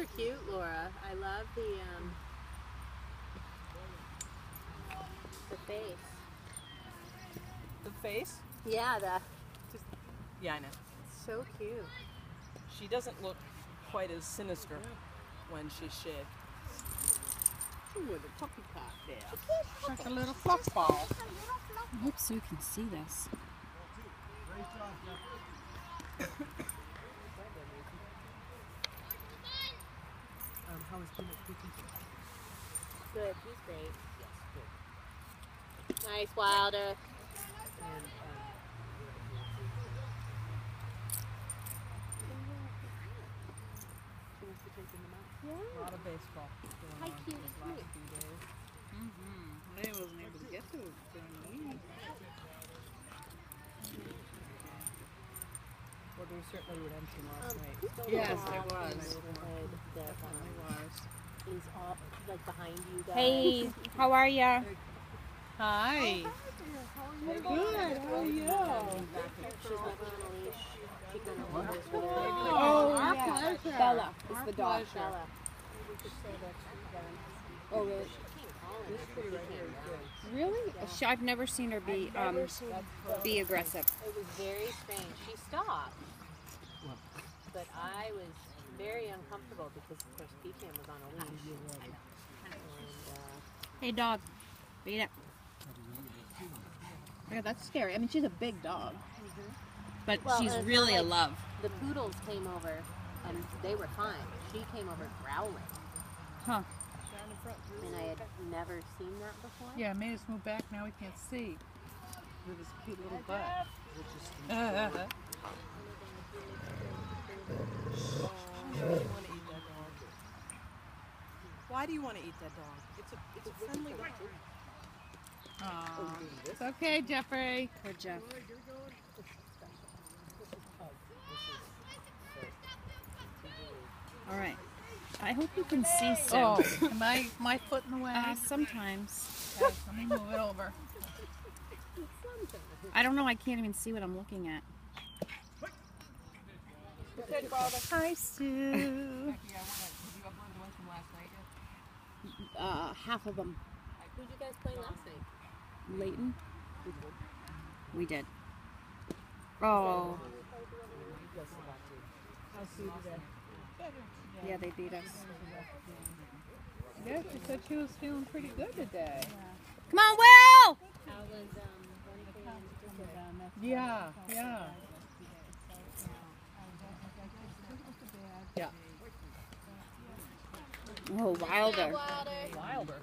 are cute, Laura. I love the face. The face? Yeah, Yeah, I know. so cute. She doesn't look quite as sinister when she's shaved. Ooh, the puppy cat there. Like a little fluff ball. I hope Sue can see this. How is Peanut Cookie? Good, he's great. Yes, good. Nice, Wilder. And, She wants to take him out. a lot of baseball going Hi, on cute. these last few days. They wasn't able to get to it during the week. Well, there was certainly redemption last night. Yes, there was. Neighborhood that is all like behind you guys. Hey, how are ya? Hi. Good. How are you? She's never on a leash. She can hold this with her. Oh, yeah. Bella is the dog. Bella. Oh, really? Really? I've never seen her be aggressive. It was very strange. She stopped, but I was very uncomfortable because, of course, Pecan was on a leash. And, Hey, dog. Beat it. Yeah, that's scary. I mean, she's a big dog, but Well, she's it's really not a like- love. the poodles came over, and they were fine. She came over growling, Huh? and I had never seen that before. Yeah, made us move back. Now we can't see. With his cute little butt. You want to eat that dog? Why do you want to eat that dog? It's a friendly dog. Aw. It's okay, Jeffrey. Poor Jeff. All right. I hope you can see Sue. Oh, am my foot in the way? Sometimes. Okay, let me move it over. I don't know. I can't even see what I'm looking at. Hi, Sue. Did you upload the one from last night yet? Half of them. Who did you guys play last night? Leighton? We did. Oh. How's Sue today? Yeah, they beat us. Yeah, she said she was feeling pretty good today. Come on, Will! How was Yeah, yeah. Yeah. Oh, Wilder. Wilder? Wilder.